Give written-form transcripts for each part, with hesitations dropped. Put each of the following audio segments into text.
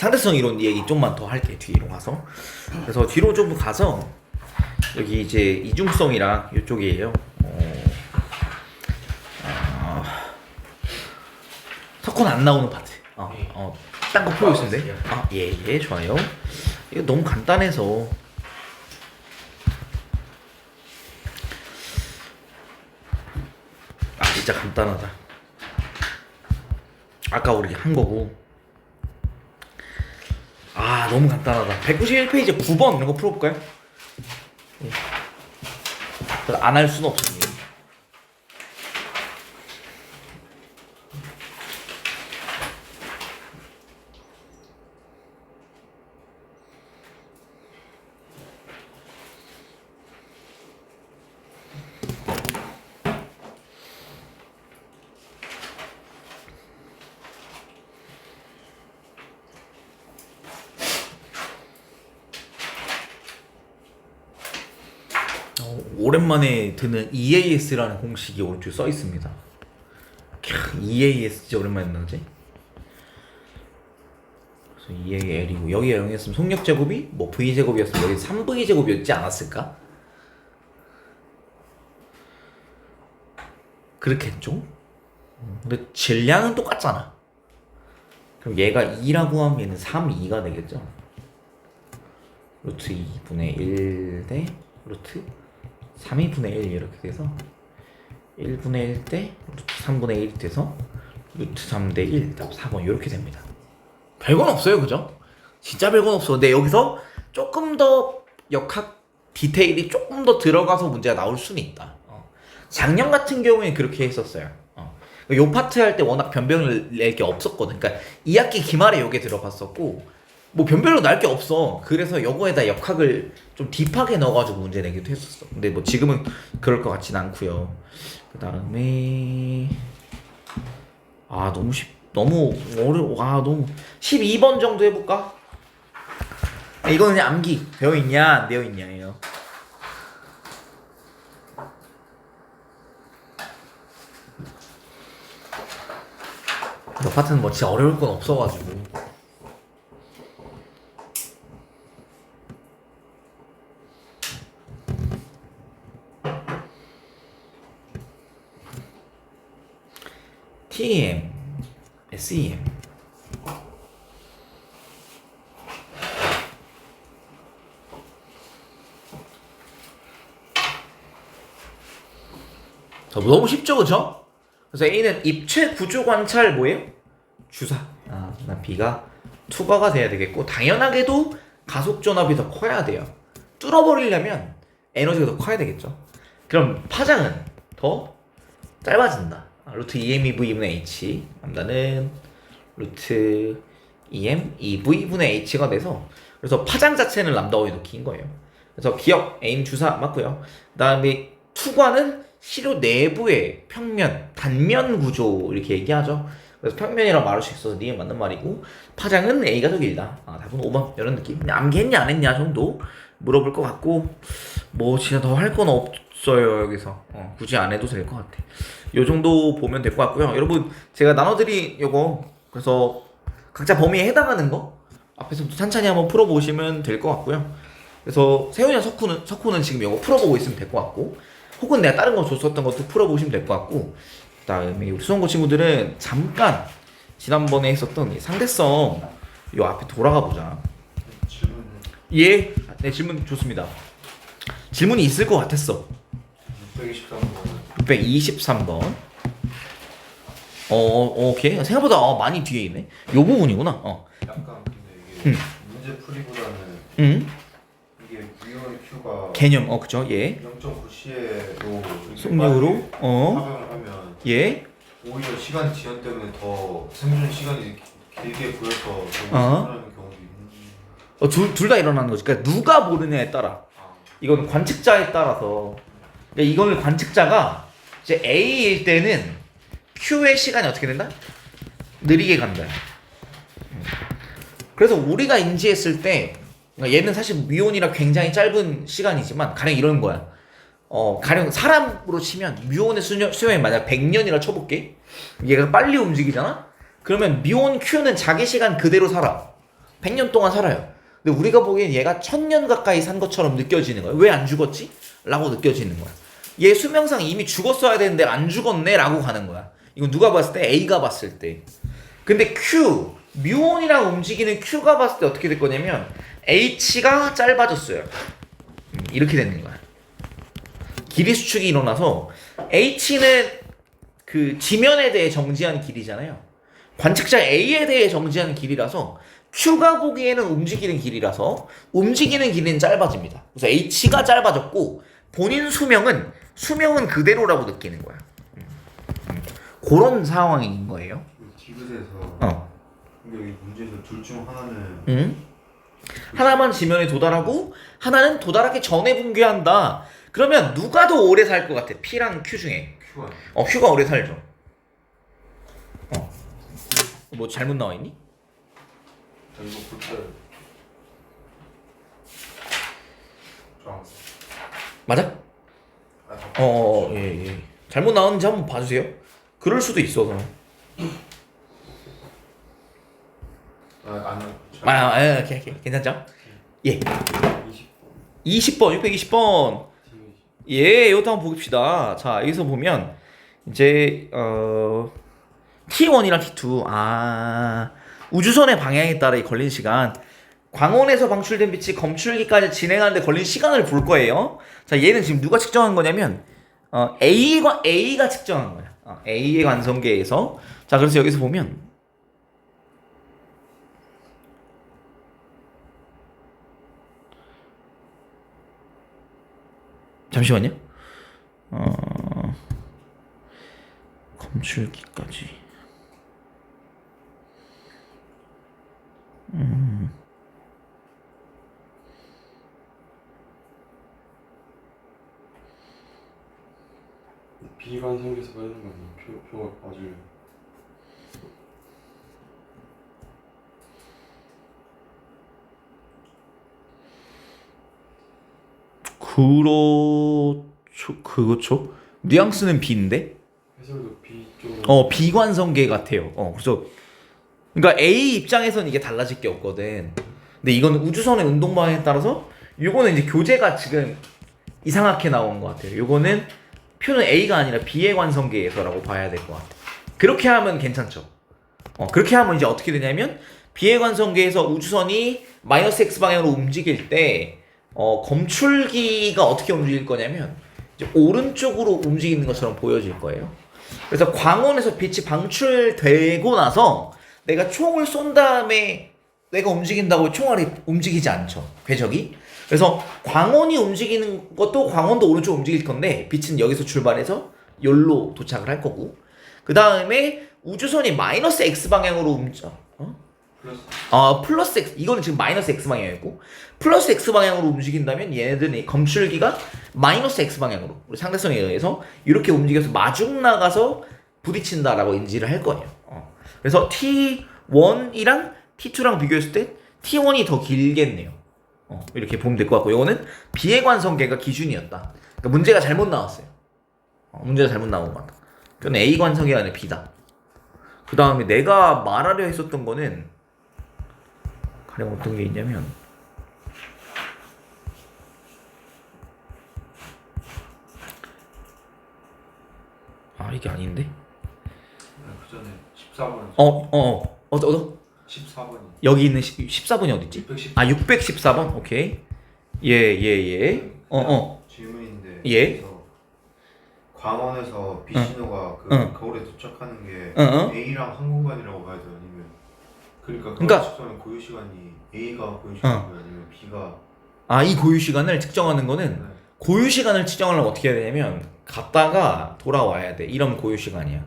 상대성 이론 얘기 좀만 더 할게 뒤로 가서. 그래서 뒤로 좀 가서 여기 이제 이중성이랑 이쪽이에요. 석권 안 나오는 파트. 딴 거 풀고 있으면 돼. 예, 좋아요. 이거 너무 간단해서. 진짜 간단하다. 아까 우리 한 거고. 너무 간단하다. 191페이지 9번 이런 거 풀어볼까요? 안 할 수는 없습니다. 오랜만에 듣는 EAS라는 공식이 오른쪽에 써 있습니다. EAS 진짜 오랜만에 듣는 거지? 그래서 EAL이고 여기가 0이었으면 속력 제곱이 뭐 V 제곱이었으면 여기 3V 제곱이었지 않았을까? 그렇겠죠? 근데 질량은 똑같잖아. 그럼 얘가 2라고 하면 얘는 3, 2가 되겠죠? 루트 2분의 1 대 루트 3분의 1 이렇게 돼서 1분의 1 대 루트 3분의 1이 돼서 루트 3 대 1, 4번 이렇게 됩니다. 별건 없어요, 그죠? 진짜 별건 없어. 근데 여기서 조금 더 역학 디테일이 조금 더 들어가서 문제가 나올 수는 있다. 작년 같은 경우에 그렇게 했었어요. 요 파트 할 때 워낙 변별을 낼 게 없었거든. 그러니까 2학기 기말에 요게 들어갔었고 뭐 변별로 날 게 없어. 그래서 요거에다 역학을 좀 딥하게 넣어가지고 문제 내기도 했었어. 근데 뭐 지금은 그럴 것 같진 않고요. 그 다음에 너무 어려워. 너무 12번 정도 해볼까? 이거는 그냥 암기 되어있냐 안 되어있냐예요. 이 파트는 뭐 진짜 어려울 건 없어가지고. TEM, SEM. 너무 쉽죠, 그쵸? 그래서 A는 입체 구조 관찰 뭐예요? 주사. 나 B가 투과가 돼야 되겠고, 당연하게도 가속 전압이 더 커야 돼요. 뚫어버리려면 에너지가 더 커야 되겠죠. 그럼 파장은 더 짧아진다. 루트 2m 2v분의 h 남다는 루트 2m 2v분의 h가 돼서, 그래서 파장 자체는 람다 오이 더 긴 거예요. 그래서 기억 A는 주사 맞고요. 그 다음에 투과는 시료 내부의 평면, 단면 구조 이렇게 얘기하죠. 그래서 평면이라고 말할 수 있어서 니은 맞는 말이고, 파장은 A가 더 길다. 답은 5번 이런 느낌. 암기했냐 안 했냐 정도 물어볼 것 같고, 뭐 진짜 더 할 건 없어요 여기서. 굳이 안 해도 될 것 같아. 요 정도 보면 될 것 같고요. 여러분 제가 나눠드린 요거, 그래서 각자 범위에 해당하는 거 앞에서부터 천천히 한번 풀어보시면 될 것 같고요. 그래서 세훈이랑 석훈은 지금 요거 풀어보고 있으면 될 것 같고, 혹은 내가 다른 거 줬었던 것도 풀어보시면 될 것 같고, 그 다음에 우리 수험고 친구들은 잠깐 지난번에 했었던 이 상대성 요 앞에 돌아가 보자. 질문. 예, 네 질문 좋습니다. 질문이 있을 것 같았어. 623번. 623번. 오케이. 생각보다 많이 뒤에 있네. 요 부분이구나. 약간 근데 이게 문제 풀이보다는 이게 미온 Q가 개념. 그쵸. 예. 0.9C에도 속력으로 사용을 하면 예. 오히려 시간 지연 때문에 더 생존 시간이 길게 보여서 더 어. 일어나는 경우도 있는. 둘 다 일어나는 거지. 그러니까 누가 모르냐에 따라. 이건 관측자에 따라서. 그러니까 이거는 관측자가 이제 A일 때는 Q의 시간이 어떻게 된다? 느리게 간다. 그래서 우리가 인지했을 때, 그러니까 얘는 사실 미온이라 굉장히 짧은 시간이지만 가령 이런 거야. 가령 사람으로 치면 미온의 수명이 만약 100년이라 쳐볼게. 얘가 빨리 움직이잖아? 그러면 미온 Q는 자기 시간 그대로 살아. 100년 동안 살아요. 근데 우리가 보기엔 얘가 1000년 가까이 산 것처럼 느껴지는 거야. 왜 안 죽었지? 라고 느껴지는 거야. 얘 수명상 이미 죽었어야 되는데 안 죽었네 라고 가는 거야. 이건 누가 봤을 때? A가 봤을 때. 근데 Q, 뮤온이랑 움직이는 Q가 봤을 때 어떻게 될 거냐면 H가 짧아졌어요. 이렇게 되는 거야. 길이 수축이 일어나서 H는 그 지면에 대해 정지한 길이잖아요. 관측자 A에 대해 정지하는 길이라서 Q가 보기에는 움직이는 길이라서 움직이는 길이는 짧아집니다. 그래서 H가 짧아졌고 본인 수명은 그대로라고 느끼는 거야. 그런 상황인 거예요. 디귿에서 근데 여기 문제에서 둘 중 하나는 하나만 지면에 도달하고 하나는 도달하기 전에 붕괴한다. 그러면 누가 더 오래 살 것 같아? P랑 Q 중에. Q가 Q가 오래 살죠. 뭐 잘못 나와 있니? 이거 볼때 맞아? 예. 잘못 나왔는지 한번 봐주세요. 그럴 수도 있어서. 오케이. 괜찮죠? 예. 20번, 620번. 예, 이것도 한번 봅시다. 자, 여기서 보면 이제 T1이랑 T2. 우주선의 방향에 따라 이 걸린 시간. 광원에서 방출된 빛이 검출기까지 진행하는데 걸린 시간을 볼 거예요. 자, 얘는 지금 누가 측정한 거냐면 A가 측정한 거야. A의 관성계에서. 자, 그래서 여기서 보면 잠시만요. 검출기까지. 비관성에서 빠지는 거 아니야? 표가 빠져요. 그렇죠. 뉘앙스는 B인데? 해설도 B 쪽. 비관성계 같아요. 그래서 그러니까 A 입장에서는 이게 달라질 게 없거든. 근데 이거는 우주선의 운동 방향에 따라서 요거는 이제 교재가 지금 이상하게 나온 것 같아요. 요거는 표는 A가 아니라 B의 관성계에서라고 봐야 될 것 같아. 그렇게 하면 괜찮죠. 그렇게 하면 이제 어떻게 되냐면 B의 관성계에서 우주선이 마이너스 X 방향으로 움직일 때 검출기가 어떻게 움직일 거냐면 이제 오른쪽으로 움직이는 것처럼 보여질 거예요. 그래서 광원에서 빛이 방출되고 나서 내가 총을 쏜 다음에 내가 움직인다고 총알이 움직이지 않죠. 궤적이. 그래서 광원이 움직이는 것도 광원도 오른쪽 움직일 건데 빛은 여기서 출발해서 여기로 도착을 할 거고 그 다음에 우주선이 마이너스 X 방향으로 플러스 X 이거는 지금 마이너스 X 방향이고 플러스 X 방향으로 움직인다면 얘네들은 검출기가 마이너스 X 방향으로 우리 상대성에 의해서 이렇게 움직여서 마중 나가서 부딪힌다라고 인지를 할 거예요. 그래서 T1이랑 T2랑 비교했을 때 T1이 더 길겠네요. 이렇게 보면 될 것 같고 이거는 B의 관성계가 기준이었다. 그러니까 문제가 잘못 나왔어요. 문제가 잘못 나온 것 같다. 그건 A 관성계가 아니라 B다. 그 다음에 내가 말하려 했었던 거는 가령 어떤 게 있냐면 이게 아닌데? 그 전에 14번. 어디? 14번이. 여기 있는 14번이 어딨지? 610. 614번? 오케이. 예. 질문인데. 예. 그래서 광원에서 B 신호가 거울에 도착하는 게 A랑 한 공간이라고 봐야 돼요? 아니면 그러니까 측정하는 고유 시간이 A가 고유 시간이고 아니면 B가 이 고유 시간을 측정하는 거는 네. 고유 시간을 측정하려면 어떻게 해야 되냐면 갔다가 돌아와야 돼. 이러면 고유 시간이야.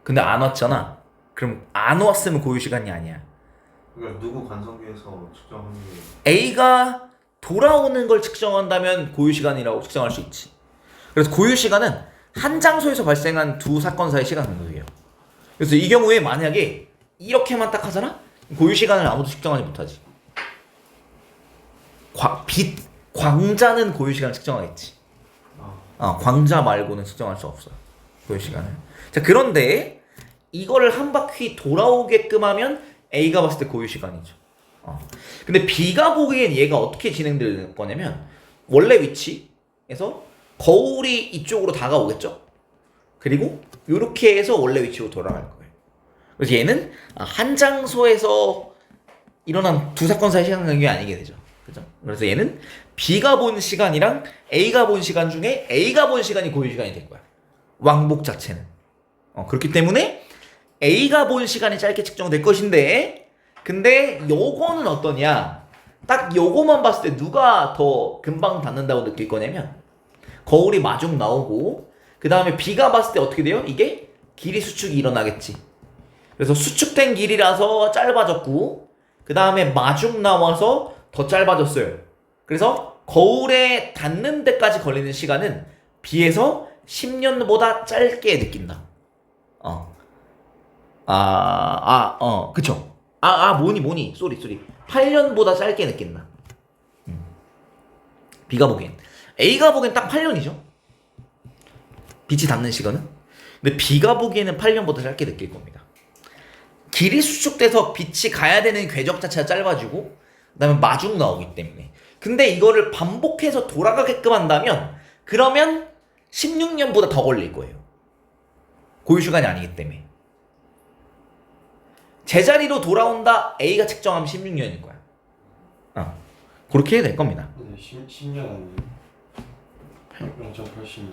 근데 안 왔잖아. 그럼 안 왔으면 고유 시간이 아니야. 그러니까 누구 관성계에서 측정하는 게 A가 돌아오는 걸 측정한다면 고유 시간이라고 측정할 수 있지. 그래서 고유 시간은 한 장소에서 발생한 두 사건 사이의 시간 간격이에요. 그래서 이 경우에 만약에 이렇게만 딱 하잖아? 고유 시간을 아무도 측정하지 못하지. 광자는 고유 시간을 측정하겠지. 광자 말고는 측정할 수 없어요. 고유 시간을. 자, 그런데 이거를 한 바퀴 돌아오게끔 하면 A가 봤을 때 고유 시간이죠. 근데 B가 보기엔 얘가 어떻게 진행될 거냐면 원래 위치에서 거울이 이쪽으로 다가오겠죠. 그리고 이렇게 해서 원래 위치로 돌아갈 거예요. 그래서 얘는 한 장소에서 일어난 두 사건 사이 시간 간격이 아니게 되죠. 그죠? 그래서 얘는 B가 본 시간이랑 A가 본 시간 중에 A가 본 시간이 고유 시간이 될 거야. 왕복 자체는. 그렇기 때문에 A가 본 시간이 짧게 측정될 것인데, 근데 요거는 어떠냐? 딱 요거만 봤을 때 누가 더 금방 닿는다고 느낄 거냐면 거울이 마중 나오고 그 다음에 B가 봤을 때 어떻게 돼요? 이게 길이 수축이 일어나겠지. 그래서 수축된 길이라서 짧아졌고 그 다음에 마중 나와서 더 짧아졌어요. 그래서 거울에 닿는 데까지 걸리는 시간은 B에서 10년보다 짧게 느낀다. 그쵸. 뭐니. 쏘리. 8년보다 짧게 느낀다. B가 보기엔. A가 보기엔 딱 8년이죠. 빛이 닿는 시간은. 근데 B가 보기에는 8년보다 짧게 느낄 겁니다. 길이 수축돼서 빛이 가야 되는 궤적 자체가 짧아지고 그다음에 마중 나오기 때문에. 근데 이거를 반복해서 돌아가게끔 한다면 그러면 16년보다 더 걸릴 거예요. 고유 시간이 아니기 때문에. 제자리로 돌아온다 A가 측정하면 16년일 거야. 그렇게 해야 될 겁니다. 근데 10년 아니에요? 0.80년.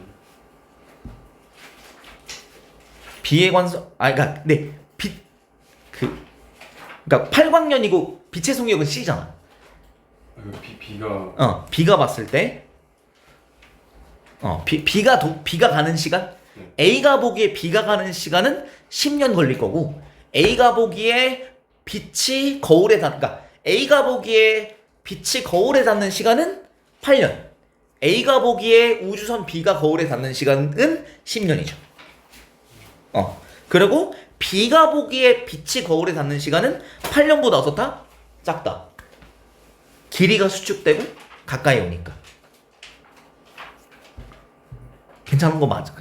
B의 관성 그러니까 그러니까 8광년이고 빛의 속력은 C잖아. B가 봤을 때 B가 가는 시간? 네. A가 보기에 B가 가는 시간은 10년 걸릴 거고 A가 보기에 빛이 거울에 그러니까 A가 보기에 빛이 거울에 닿는 시간은 8년. A가 보기에 우주선 B가 거울에 닿는 시간은 10년이죠. 그리고 B가 보기에 빛이 거울에 닿는 시간은 8년보다 어떻다? 작다. 길이가 수축되고 가까이 오니까. 괜찮은 거 맞아?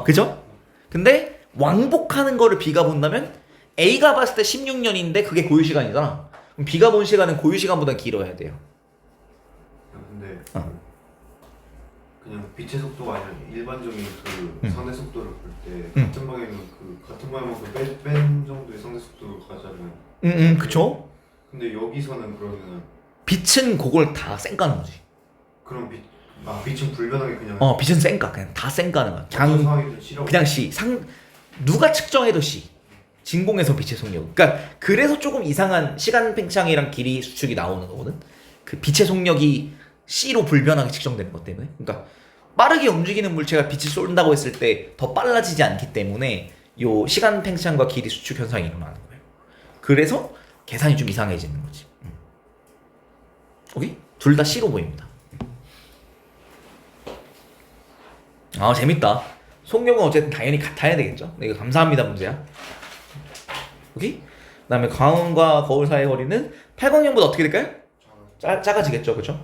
그죠? 근데 왕복하는 거를 B가 본다면 A가 봤을 때 16년인데 그게 고유 시간이잖아. 그럼 B가 본 시간은 고유 시간보다 길어야 돼요. 근데 그냥 빛의 속도가 아니라 일반적인 그 상대 속도를 볼 때 같은 방향만큼 뺀 정도의 상대 속도로 가자면 그쵸? 근데 여기서는 그러면 빛은 그걸 다 쌩까는 거지. 그럼 빛은 불변하게 그냥 빛은 쌩까. 그냥 다 쌩까는 거야. 어떤 상황이든 싫어. 그냥 C. 누가 측정해도 C. 진공에서 빛의 속력. 그러니까 그래서 조금 이상한 시간 팽창이랑 길이 수축이 나오는 거거든. 그 빛의 속력이 C로 불변하게 측정되는 것 때문에. 그러니까 빠르게 움직이는 물체가 빛을 쏜다고 했을 때 더 빨라지지 않기 때문에 요 시간 팽창과 길이 수축 현상이 일어나는 거예요. 그래서 계산이 좀 이상해지는 거지. 오케이? 둘 다 C로 보입니다. 재밌다. 속력은 어쨌든 당연히 같아야 되겠죠. 이거 감사합니다 문제야. 오케이? 그 다음에 광원과 거울 사이의 거리는 8광년보다 어떻게 될까요? 작아지겠죠. 그쵸?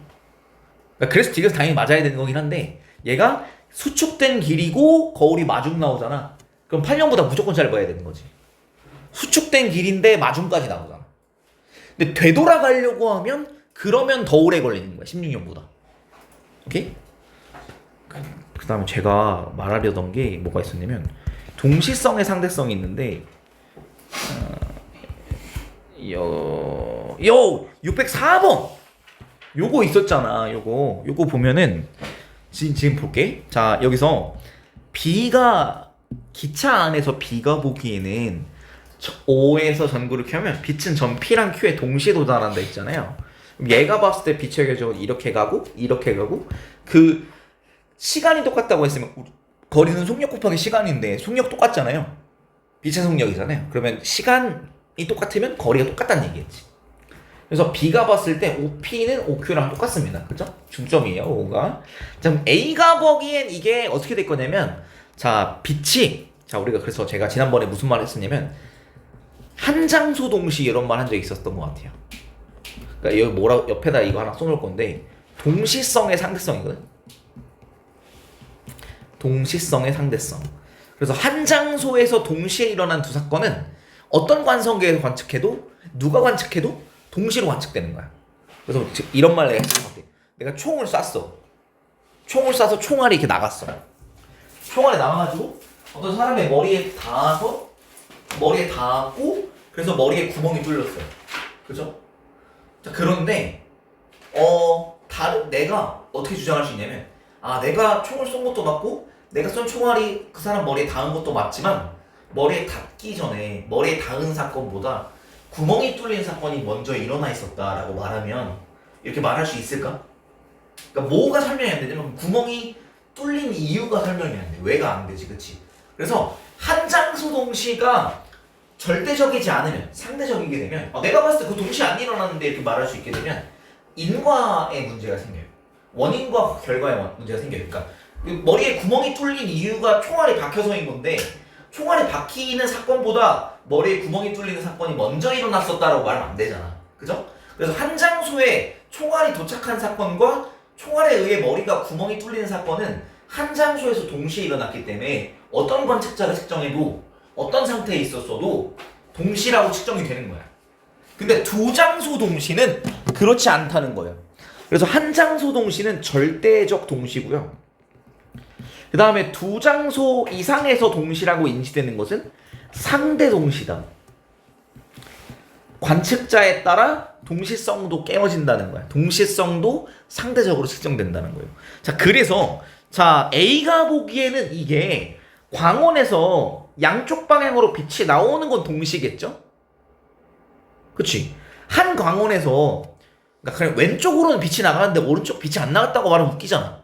그러니까 그래서 뒤에서 당연히 맞아야 되는 거긴 한데 얘가 수축된 길이고 거울이 마중 나오잖아. 그럼 8년보다 무조건 짧아야 되는 거지. 수축된 길인데 마중까지 나오잖아. 근데 되돌아가려고 하면 그러면 더 오래 걸리는 거야. 16년보다. 오케이? 그 다음에 제가 말하려던 게 뭐가 있었냐면 동시성의 상대성이 있는데 604번 요거 있었잖아. 요거 보면은 지금 볼게. 자, 여기서 B가 기차 안에서 B가 보기에는 O에서 전구를 켜면 빛은 전 P랑 Q에 동시에 도달한다 했잖아요. 그럼 얘가 봤을 때 빛의 궤적은 이렇게 가고 그 시간이 똑같다고 했으면 거리는 속력 곱하기 시간인데 속력 똑같잖아요. 빛의 속력이잖아요. 그러면 시간이 똑같으면 거리가 똑같다는 얘기겠지. 그래서 B가 봤을 때 OP는 OQ랑 똑같습니다. 그죠? 중점이에요, O가. 자, A가 보기엔 이게 어떻게 될 거냐면, 자, 빛이, 우리가 그래서 제가 지난번에 무슨 말 했었냐면, 한 장소 동시 이런 말 한 적이 있었던 것 같아요. 그러니까 여기 옆에다 이거 하나 써놓을 건데, 동시성의 상대성이거든? 동시성의 상대성. 그래서 한 장소에서 동시에 일어난 두 사건은 어떤 관성계에서 관측해도 누가 관측해도 동시로 관측되는 거야. 그래서 이런 말 내가 했을 것 같아. 내가 총을 쐈어. 총을 쏴서 총알이 이렇게 나갔어. 총알이 나와가지고 어떤 사람의 머리에 닿아서 머리에 닿았고 그래서 머리에 구멍이 뚫렸어요. 그죠? 자, 그런데 내가 어떻게 주장할 수 있냐면 내가 총을 쏜 것도 맞고 내가 쏜 총알이 그 사람 머리에 닿은 것도 맞지만 머리에 닿기 전에 머리에 닿은 사건보다 구멍이 뚫린 사건이 먼저 일어나 있었다라고 말하면 이렇게 말할 수 있을까? 그러니까 뭐가 설명이 안 되냐면 구멍이 뚫린 이유가 설명이 안 돼. 왜가 안 되지, 그치? 그래서 한장소 동시가 절대적이지 않으면 상대적이게 되면 내가 봤을 때 그 동시에 안 일어났는데 이렇게 말할 수 있게 되면 인과의 문제가 생겨요. 원인과 결과의 문제가 생겨요. 그러니까 머리에 구멍이 뚫린 이유가 총알이 박혀서인 건데 총알이 박히는 사건보다 머리에 구멍이 뚫리는 사건이 먼저 일어났었다라고 말하면 안 되잖아. 그죠? 그래서 한 장소에 총알이 도착한 사건과 총알에 의해 머리가 구멍이 뚫리는 사건은 한 장소에서 동시에 일어났기 때문에 어떤 관측자가 측정해도 어떤 상태에 있었어도 동시라고 측정이 되는 거야. 근데 두 장소 동시는 그렇지 않다는 거예요. 그래서 한 장소 동시는 절대적 동시고요. 그 다음에 두 장소 이상에서 동시라고 인지되는 것은 상대 동시다. 관측자에 따라 동시성도 깨어진다는 거야. 동시성도 상대적으로 측정된다는 거예요. 자, 그래서 A가 보기에는 이게 광원에서 양쪽 방향으로 빛이 나오는 건 동시겠죠? 그치? 한 광원에서 그러니까 그냥 왼쪽으로는 빛이 나가는데 오른쪽 빛이 안 나갔다고 말하면 웃기잖아.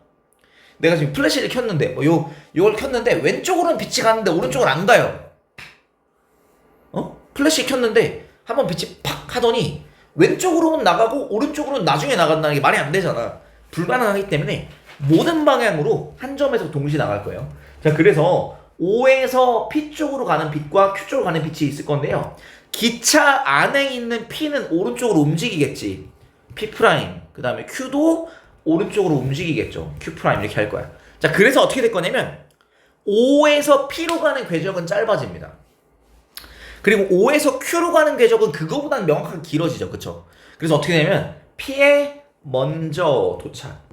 내가 지금 플래시를 켰는데 요걸 켰는데 왼쪽으로는 빛이 가는데 오른쪽은 안 가요. 플래시 켰는데 한번 빛이 팍 하더니 왼쪽으로는 나가고 오른쪽으로는 나중에 나간다는 게 말이 안 되잖아. 불가능하기 때문에 모든 방향으로 한 점에서 동시에 나갈 거예요. 자, 그래서 O에서 P 쪽으로 가는 빛과 Q 쪽으로 가는 빛이 있을 건데요. 기차 안에 있는 P는 오른쪽으로 움직이겠지. P'. 그 다음에 Q도 오른쪽으로 움직이겠죠. Q' 이렇게 할 거야. 자, 그래서 어떻게 될 거냐면 O에서 P로 가는 궤적은 짧아집니다. 그리고 O에서 Q로 가는 궤적은 그거보다는 명확하게 길어지죠. 그쵸? 그래서 어떻게 되냐면 P에 먼저 도착,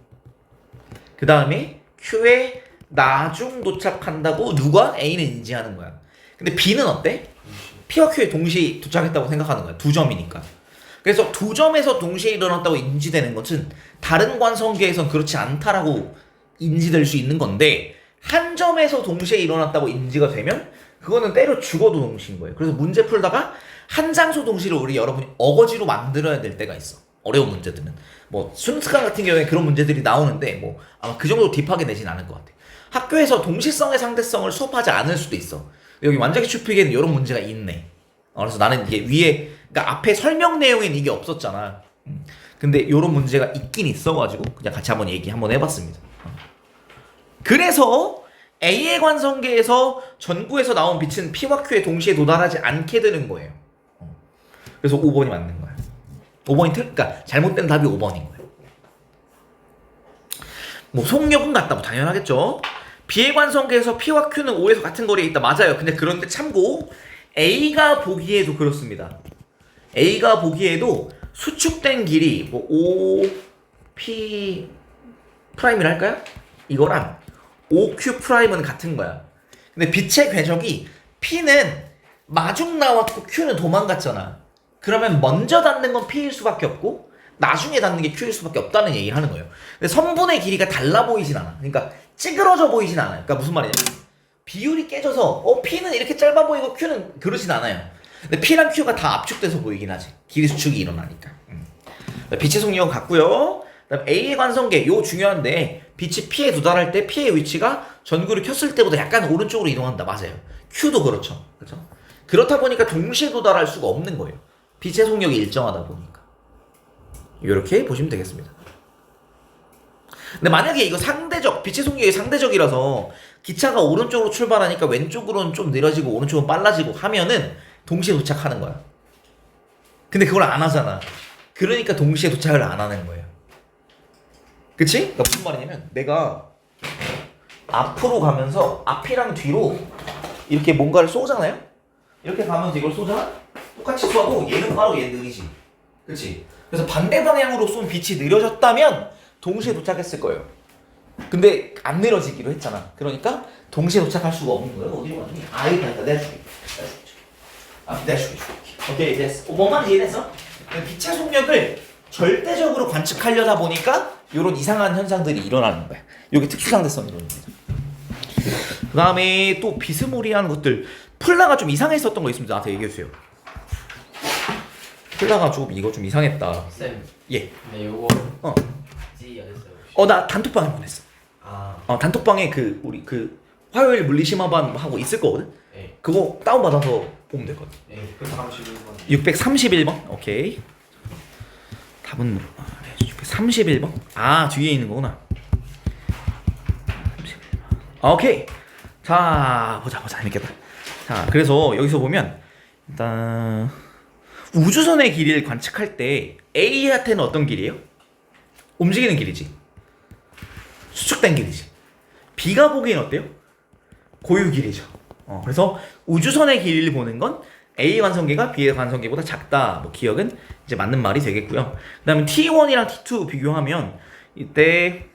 그 다음에 Q에 나중 도착한다고 누가? A는 인지하는 거야. 근데 B는 어때? P와 Q에 동시에 도착했다고 생각하는 거야. 두 점이니까. 그래서 두 점에서 동시에 일어났다고 인지되는 것은 다른 관성계에선 그렇지 않다라고 인지될 수 있는 건데 한 점에서 동시에 일어났다고 인지가 되면 그거는 때려 죽어도 동시인 거예요. 그래서 문제 풀다가 한 장소 동시를 우리 여러분이 어거지로 만들어야 될 때가 있어. 어려운 문제들은. 순스칸 같은 경우에 그런 문제들이 나오는데 아마 그 정도로 딥하게 내진 않을 것 같아. 학교에서 동시성의 상대성을 수업하지 않을 수도 있어. 여기 완자기 추픽에는 이런 문제가 있네. 그래서 나는 이게 위에 그러니까 앞에 설명 내용에는 이게 없었잖아. 근데 이런 문제가 있긴 있어가지고 그냥 같이 한번 얘기 한번 해봤습니다. 그래서 A의 관성계에서 전구에서 나온 빛은 P와 Q에 동시에 도달하지 않게 되는 거예요. 그래서 5번이 맞는 거야. 5번이 그러니까 잘못된 답이 5번인 거예요. 속력은 같다. 당연하겠죠. B의 관성계에서 P와 Q는 O에서 같은 거리에 있다. 맞아요. 근데 그런데 참고 A가 보기에도 그렇습니다. A가 보기에도 수축된 길이 O, P 프라임이라 할까요? 이거랑 OQ 프라임은 같은 거야. 근데 빛의 궤적이 P는 마중 나왔고 Q는 도망갔잖아. 그러면 먼저 닿는 건 P일 수밖에 없고 나중에 닿는 게 Q일 수밖에 없다는 얘기를 하는 거예요. 근데 선분의 길이가 달라 보이진 않아. 그러니까 찌그러져 보이진 않아요. 그러니까 무슨 말이냐면 비율이 깨져서 P는 이렇게 짧아 보이고 Q는 그러진 않아요. 근데 P랑 Q가 다 압축돼서 보이긴 하지. 길이 수축이 일어나니까. 빛의 속력은 같고요. 그다음 A의 관성계 요 중요한데 빛이 P에 도달할 때 P의 위치가 전구를 켰을 때보다 약간 오른쪽으로 이동한다. 맞아요. Q도 그렇죠. 그렇죠? 그렇다 보니까 동시에 도달할 수가 없는 거예요. 빛의 속력이 일정하다 보니까. 이렇게 보시면 되겠습니다. 근데 만약에 이거 상대적, 빛의 속력이 상대적이라서 기차가 오른쪽으로 출발하니까 왼쪽으로는 좀 느려지고 오른쪽은 빨라지고 하면은 동시에 도착하는 거야. 근데 그걸 안 하잖아. 그러니까 동시에 도착을 안 하는 거예요. 그치? 그러니까 무슨 말이냐면 내가 앞으로 가면서 앞이랑 뒤로 이렇게 뭔가를 쏘잖아요? 이렇게 가면서 이걸 쏘잖아? 똑같이 쏘도 얘는 빠르고 얘는 느리지. 그치? 그래서 반대 방향으로 쏜 빛이 느려졌다면 동시에 도착했을 거예요. 근데 안 느려지기로 했잖아. 그러니까 동시에 도착할 수가 없는 거예요. 어디로 가니? 아, 여기 갔다. 내가 줄게. 내가 줄게. 오케이, 됐어. 뭔 말인지 이해됐어? 빛의 속력을 절대적으로 관측하려다 보니까 이런 이상한 현상들이 일어나는 거야. 이게 특수상대성이 일어나는 거죠. 그 다음에 또 비스무리한 것들. 플라가 좀 이상했었던 거 있으면 나한테 얘기해주세요. 플라가 좀 이거 좀 이상했다. 쌤. 예. 네, 요거 어. 지 안 했어요 혹시? 나 단톡방에 보냈어. 단톡방에 우리 화요일 물리심화반 하고 있을 거거든. 네. 그거 다운 받아서 보면 되거든. 네. 631번. 오케이. 답은 631번. 아, 뒤에 있는 거구나. 31번. 오케이. 자, 보자. 재밌겠다. 자, 그래서 여기서 보면 일단 우주선의 길이를 관측할 때 A한테는 어떤 길이에요? 움직이는 길이지. 수축된 길이지. B가 보기엔 어때요? 고유 길이죠. 그래서 우주선의 길이를 보는 건 A 관성계가 B의 관성계보다 작다. 뭐 기억은 이제 맞는 말이 되겠고요. 그다음에 T1이랑 T2 비교하면 이때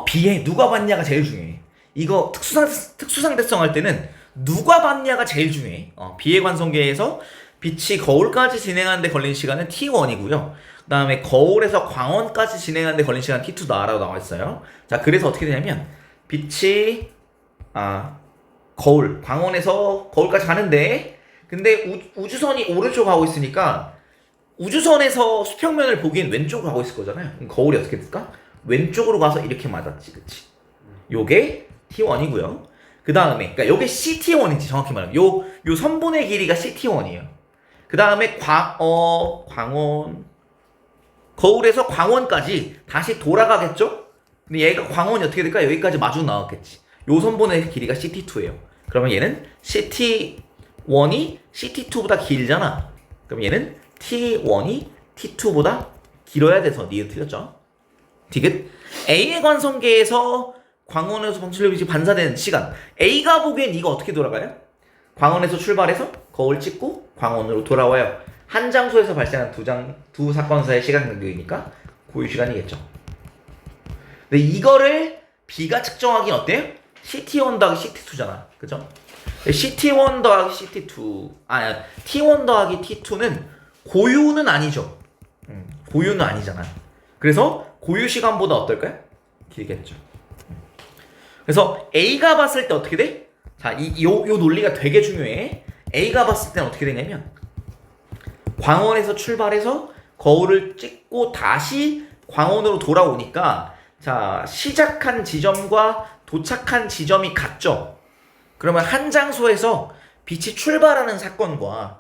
B에 누가 받냐가 제일 중요해. 이거 특수상대성 할 때는 누가 받냐가 제일 중요해. B의 관성계에서 빛이 거울까지 진행하는데 걸린 시간은 T1이고요. 그 다음에 거울에서 광원까지 진행하는데 걸린 시간 T2다라고 나와 있어요. 자, 그래서 어떻게 되냐면 빛이 광원에서 거울까지 가는데 근데 우주선이 오른쪽 가고 있으니까 우주선에서 수평면을 보기엔 왼쪽으로 가고 있을 거잖아요. 그럼 거울이 어떻게 될까? 왼쪽으로 가서 이렇게 맞았지, 그치? 요게 T1이고요. 그 다음에 그러니까 요게 CT1인지 정확히 말하면 요 선분의 길이가 CT1이에요. 그 다음에 광원 거울에서 광원까지 다시 돌아가겠죠? 근데 얘가 광원이 어떻게 될까? 여기까지 마주 나왔겠지. 요 선분의 길이가 CT2예요. 그러면 얘는 CT1이 CT2보다 길잖아. 그럼 얘는 T1이 T2보다 길어야 돼서 니은 틀렸죠? 디귿. A의 관성계에서 광원에서 방출력이 반사되는 시간. A가 보기엔 이거 어떻게 돌아가요? 광원에서 출발해서 거울 찍고 광원으로 돌아와요. 한 장소에서 발생한 두 사건사의 시간 간격이니까 고유 시간이겠죠. 근데 이거를 B가 측정하긴 어때요? CT1 더하기 CT2잖아. 그죠? CT1 더하기 CT2 T1 더하기 T2는 고유는 아니죠. 고유는 아니잖아. 그래서 고유 시간보다 어떨까요? 길겠죠. 그래서 A가 봤을 때 어떻게 돼? 자, 요 논리가 되게 중요해. A가 봤을 때는 어떻게 되냐면 광원에서 출발해서 거울을 찍고 다시 광원으로 돌아오니까 자, 시작한 지점과 도착한 지점이 같죠? 그러면 한 장소에서 빛이 출발하는 사건과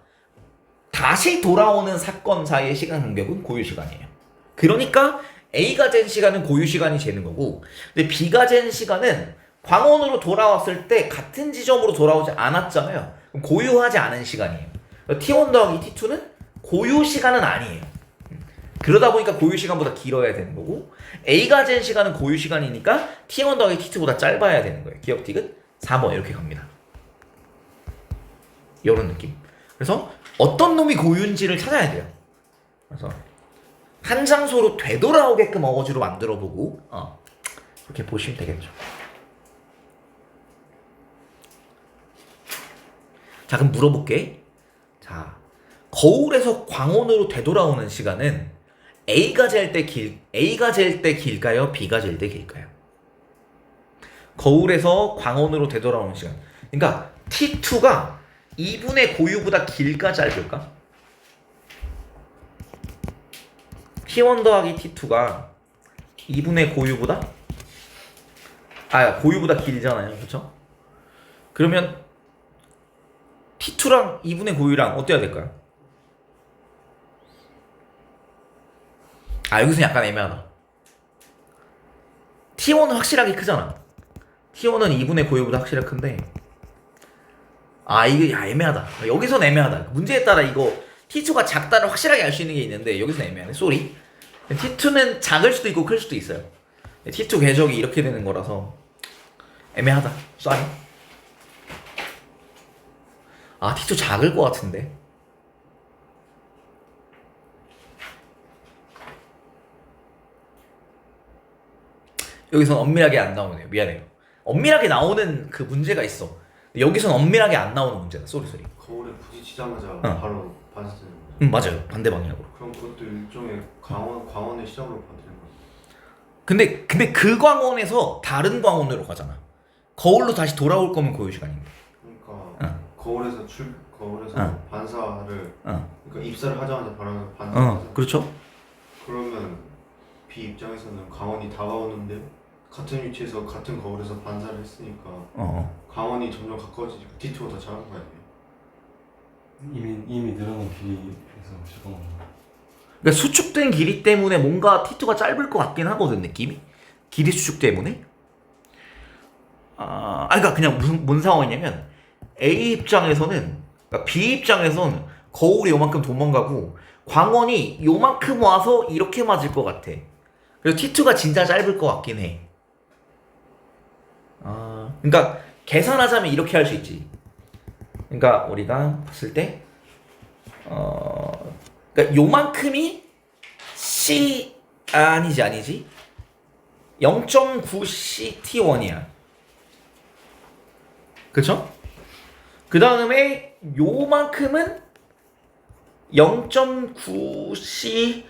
다시 돌아오는 사건 사이의 시간 간격은 고유 시간이에요. 그러니까 A가 잰 시간은 고유 시간이 재는 거고, 근데 B가 잰 시간은 광원으로 돌아왔을 때 같은 지점으로 돌아오지 않았잖아요. 그럼 고유하지 않은 시간이에요. T1 더하기 T2는 고유 시간은 아니에요. 그러다 보니까 고유 시간보다 길어야 되는 거고, A가 잰 시간은 고유 시간이니까 T1 더하기 T2보다 짧아야 되는 거예요. 기억 디귿 4번 이렇게 갑니다. 이런 느낌. 그래서 어떤 놈이 고유인지를 찾아야 돼요. 그래서 한 장소로 되돌아오게끔 어거지로 만들어보고 이렇게 보시면 되겠죠. 자, 그럼 물어볼게. 자, 거울에서 광원으로 되돌아오는 시간은 A가 잴 때 길까요? B가 잴 때 길까요? 거울에서 광원으로 되돌아오는 시간. 그러니까 T2가 2분의 고유보다 길까 짧을까? T1 더하기 T2가 2분의 고유보다 고유보다 길잖아요. 그렇죠? 그러면 T2랑 2분의 고유랑 어때야 될까요? 여기서 약간 애매하다. T1은 확실하게 크잖아. T1은 2분의 고유보다 확실하게 큰데 이게 애매하다. 여기서는 애매하다. 문제에 따라 이거 T2가 작다를 확실하게 알 수 있는 게 있는데 여기서 애매하네. 쏘리. T2는 작을 수도 있고 클 수도 있어요. T2 궤적이 이렇게 되는 거라서 애매하다. 쏘리. 아, T2 작을 것 같은데. 여기선 엄밀하게 안 나오네요. 미안해요. 엄밀하게 나오는 그 문제가 있어. 여기선 엄밀하게 안 나오는 문제다. 쏘리. 거울에 부딪히자마자 응. 바로 반사되는 거예요. 맞아요. 반대 방향으로. 그럼 그것도 일종의 광원의 시작으로 받는 거예요. 근데 그 광원에서 다른 광원으로 가잖아. 거울로 다시 돌아올 거면 고유 시간인데. 그러니까 응. 거울에서 응. 반사를 응. 그러니까 입사를 하자마자 바로 반사를 그렇죠. 그러면 B 입장에서는 광원이 다가오는데 같은 위치에서 같은 거울에서 반사를 했으니까 광원이 점점 가까워지니까 T2가 더 작은 거 아니에요? 이미 늘어난 길이에서 시작한 건가? 그러니까 수축된 길이 때문에 뭔가 T2가 짧을 것 같긴 하거든, 느낌이. 길이 수축 때문에. 그러니까 그냥 뭔 상황이냐면 A 입장에서는, 그러니까 B 입장에서는 거울이 요만큼 도망가고 광원이 요만큼 와서 이렇게 맞을 것 같아. 그래서 T2가 진짜 짧을 것 같긴 해. 그러니까 계산하자면 이렇게 할 수 있지. 그러니까 우리가 봤을 때 그러니까 요만큼이 C 아니지 0.9C T1이야. 그쵸? 그 다음에 요만큼은 0.9C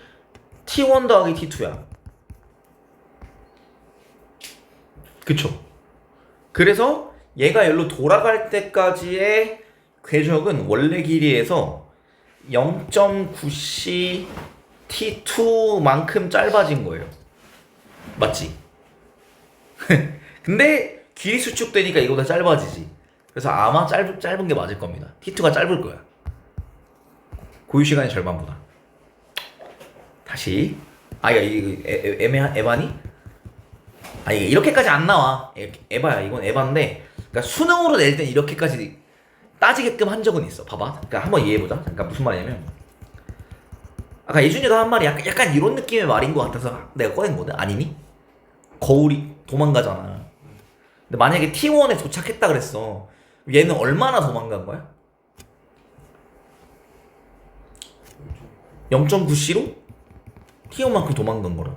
T1 더하기 T2야. 그쵸? 그래서 얘가 여기로 돌아갈 때까지의 궤적은 원래 길이에서 0.9C T2만큼 짧아진 거예요. 맞지? 근데 길이 수축되니까 이거보다 짧아지지. 그래서 아마 짧은 게 맞을 겁니다. T2가 짧을 거야. 고유 시간의 절반보다. 다시. 이거 에바니? 이게 이렇게까지 안 나와. 에바야. 이건 에바인데, 그러니까 수능으로 낼 땐 이렇게까지 따지게끔 한 적은 있어. 봐봐. 그러니까 한번 이해해보자. 그러니까 무슨 말이냐면, 아까 예준이가 한 말이 약간 이런 느낌의 말인 것 같아서 내가 꺼낸 거든. 아니니? 거울이 도망가잖아. 근데 만약에 T1에 도착했다 그랬어. 얘는 얼마나 도망간 거야? 0.9C로 T1만큼 도망간 거라고.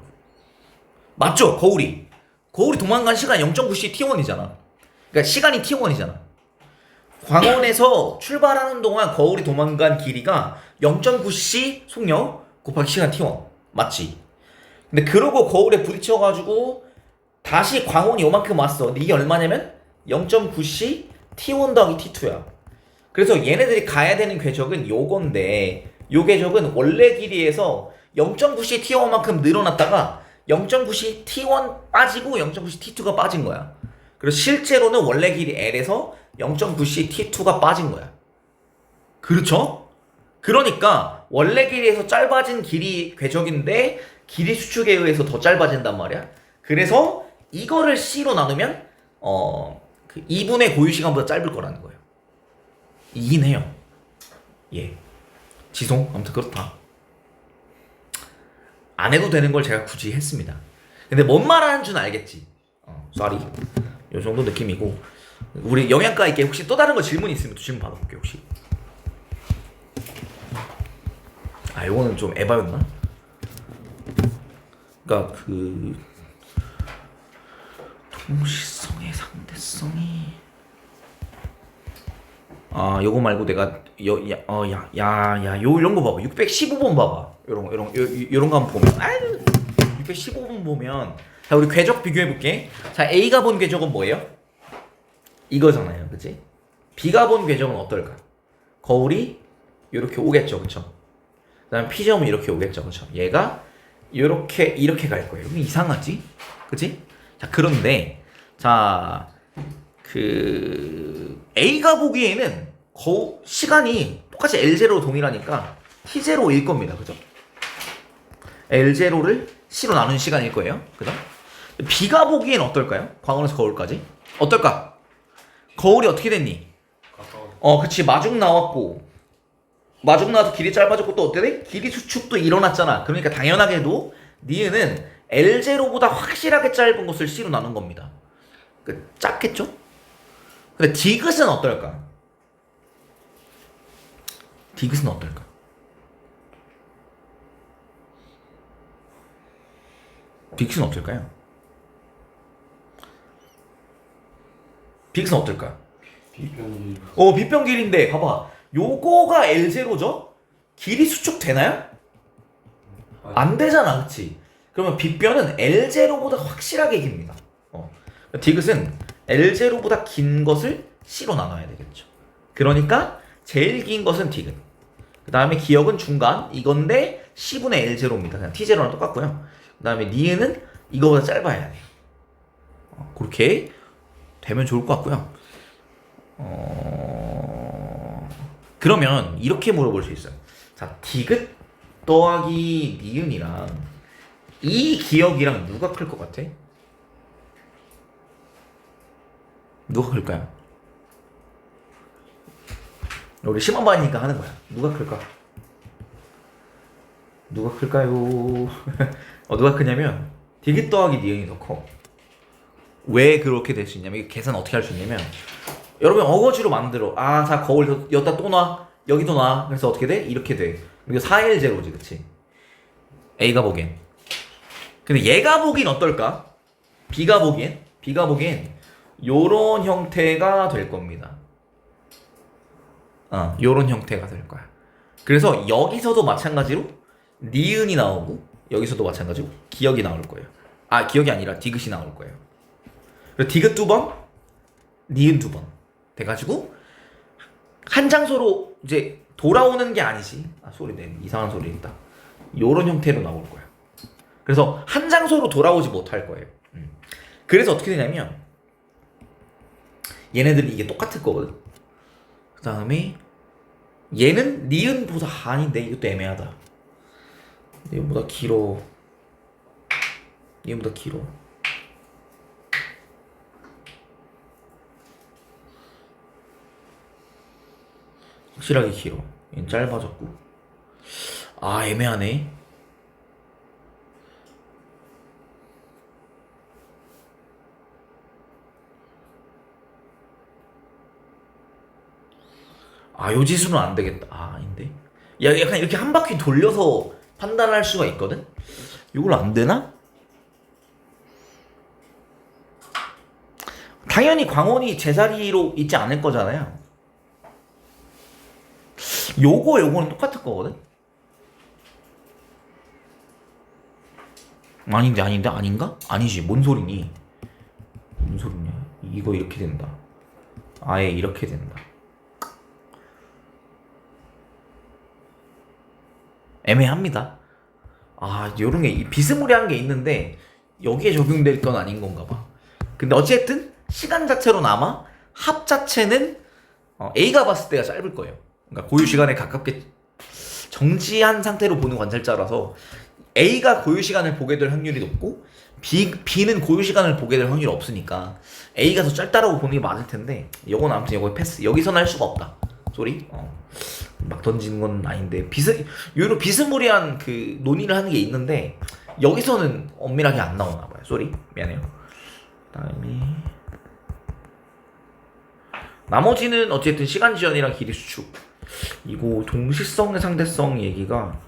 맞죠? 거울이 도망간 시간이 0.9C T1이잖아. 그러니까 시간이 T1이잖아. 광원에서 출발하는 동안 거울이 도망간 길이가 0.9C 속력 곱하기 시간 T1 맞지? 근데 그러고 거울에 부딪혀가지고 다시 광원이 요만큼 왔어. 근데 이게 얼마냐면 0.9C T1 더하기 T2야. 그래서 얘네들이 가야 되는 궤적은 요건데, 요 궤적은 원래 길이에서 0.9C T1만큼 늘어났다가 0.9C T1 빠지고 0.9C T2가 빠진 거야. 그래서 실제로는 원래 길이 L에서 0.9C T2가 빠진 거야. 그렇죠? 그러니까 원래 길이에서 짧아진 길이 궤적인데 길이 수축에 의해서 더 짧아진단 말이야. 그래서 이거를 C로 나누면 그 2분의 고유 시간보다 짧을 거라는 거예요. 이긴 해요. 예. 지송 아무튼 그렇다. 안 해도 되는 걸 제가 굳이 했습니다. 근데 뭔 말하는 줄 알겠지. 쏘리. 요 정도 느낌이고, 우리 영양가 있게 혹시 또 다른 거 질문 있으면 또 질문 받아볼게요. 혹시. 요거는 좀 에바였나? 그러니까 그 동시성의 상대성이 요거 말고 내가 이런 거 봐봐. 615번 봐봐. 요런 거 한번 보면 615번 보면, 자, 우리 궤적 비교해 볼게. 자, A가 본 궤적은 뭐예요? 이거잖아요. 그치? B가 본 궤적은 어떨까? 거울이 요렇게 오겠죠. 그쵸? 그 다음에 P점은 이렇게 오겠죠. 그쵸? 얘가 이렇게 갈 거예요. 그럼 이상하지? 그치? 자, 그런데 자, 그 A가 보기에는 시간이 똑같이 L0로 동일하니까 T0일 겁니다. 그죠? L0를 C로 나눈 시간일 거예요. 그죠? B가 보기엔 어떨까요? 광원에서 거울까지 어떨까? 거울이 어떻게 됐니? 그치. 마중 나와서 길이 짧아졌고, 또 어때 돼? 길이 수축도 일어났잖아. 그러니까 당연하게도 니은은 L0보다 확실하게 짧은 것을 C로 나눈 겁니다. 작겠죠? 근데 디귿은 어떨까? 디귿은 어떨까? 디귿은 어떨까요? 디귿은 어떨까요? 빗변 빗변 길인데 봐봐. 요거가 L0죠? 길이 수축되나요? 안 되잖아, 그치? 그러면 빗변은 L0보다 확실하게 깁니다. 디귿은 L0보다 긴 것을 C로 나눠야 되겠죠. 그러니까 제일 긴 것은 디귿. 그 다음에 기역은 중간 이건데 C분의 L0입니다. 그냥 T0랑 똑같고요. 그 다음에 니은은 이거보다 짧아야 돼요. 그렇게 되면 좋을 것 같고요. 그러면 이렇게 물어볼 수 있어요. 자, 디귿 더하기 니은이랑 이 기역이랑 누가 클 것 같아? 누가 클까요? 우리 시험반이니까 하는 거야. 누가 클까? 누가 클까요? 누가 크냐면 디귿 더하기 니은이 더 커. 왜 그렇게 될 수 있냐면 이게 계산 어떻게 할 수 있냐면 여러분 어거지로 만들어. 자 거울 여기다 또 놔. 여기도 놔. 그래서 어떻게 돼? 이렇게 돼. 이게 4L 제로지, 그치? A가 보기엔. 근데 얘가 보기엔 어떨까? B가 보기엔 요런 형태가 될 겁니다. 요런 형태가 될 거야. 그래서 여기서도 마찬가지로 니은이 나오고 여기서도 마찬가지로 기역이 나올 거예요. 기역이 아니라 디귿이 나올 거예요. 그래서 디귿 2번, 니은 2번 돼가지고 한 장소로 이제 돌아오는 게 아니지. 소리 내. 이상한 소리 있다. 요런 형태로 나올 거야. 그래서 한 장소로 돌아오지 못할 거예요. 그래서 어떻게 되냐면 얘네들이 이게 똑같을 거거든. 그 다음에 얘는 니은보다 아닌데 이것도 애매하다. 니은보다 길어. 니은보다 길어. 확실하게 길어. 얘는 짧아졌고. 애매하네. 요 지수는 안 되겠다. 아닌데. 약간 이렇게 한 바퀴 돌려서 판단할 수가 있거든? 이걸 안 되나? 당연히 광원이 제자리로 있지 않을 거잖아요. 요거는 똑같을 거거든? 아닌가? 아니지. 뭔 소리니? 무슨 소리냐? 이거 이렇게 된다. 아예 이렇게 된다. 애매합니다. 요런 게 비스무리한 게 있는데 여기에 적용될 건 아닌 건가 봐. 근데 어쨌든 시간 자체로는 아마 합 자체는 A가 봤을 때가 짧을 거예요. 그러니까 고유 시간에 가깝게 정지한 상태로 보는 관찰자라서 A가 고유 시간을 보게 될 확률이 높고 B는 고유 시간을 보게 될 확률이 없으니까 A가 더 짧다라고 보는 게 맞을 텐데 요건 아무튼 요거 패스. 여기서는 할 수가 없다. 쏘리. 막 던지는 건 아닌데 요런 비스무리한 그 논의를 하는 게 있는데 여기서는 엄밀하게 안 나오나 봐요. 쏘리. 미안해요. 그다음에 나머지는 어쨌든 시간 지연이랑 길이 수축. 이거 동시성의 상대성 얘기가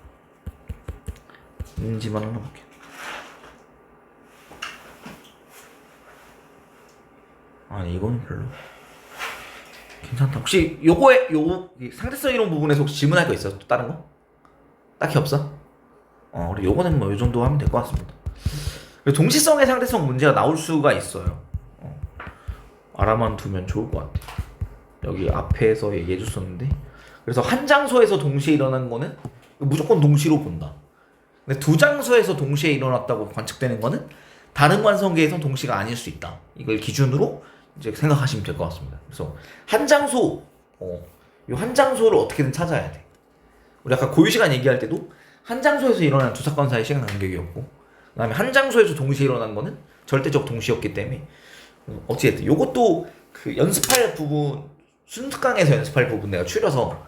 있는지만 하나 볼게요. 이거는 별로 괜찮다. 혹시 요거에 상대성 이론 부분에서 혹시 질문할 거 있어? 또 다른 거? 딱히 없어? 그래 요거는 뭐 요 정도 하면 될 것 같습니다. 동시성의 상대성 문제가 나올 수가 있어요. 알아만 두면 좋을 것 같아. 여기 앞에서 얘기해 줬었는데 그래서 한 장소에서 동시에 일어난 거는 무조건 동시로 본다. 근데 두 장소에서 동시에 일어났다고 관측되는 거는 다른 관성계에선 동시가 아닐 수 있다. 이걸 기준으로 이제 생각하시면 될 것 같습니다. 그래서 한 장소, 이 한 장소를 어떻게든 찾아야 돼. 우리 아까 고유 시간 얘기할 때도 한 장소에서 일어난 두 사건 사이 시간 간격이었고, 그다음에 한 장소에서 동시에 일어난 거는 절대적 동시였기 때문에 어찌됐든 요것도 그 연습할 부분 순특강에서 연습할 부분 내가 추려서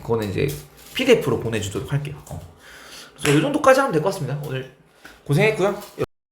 그거는 이제 PDF로 보내주도록 할게요. 그래서 이 정도까지 하면 될 것 같습니다. 오늘 고생했고요.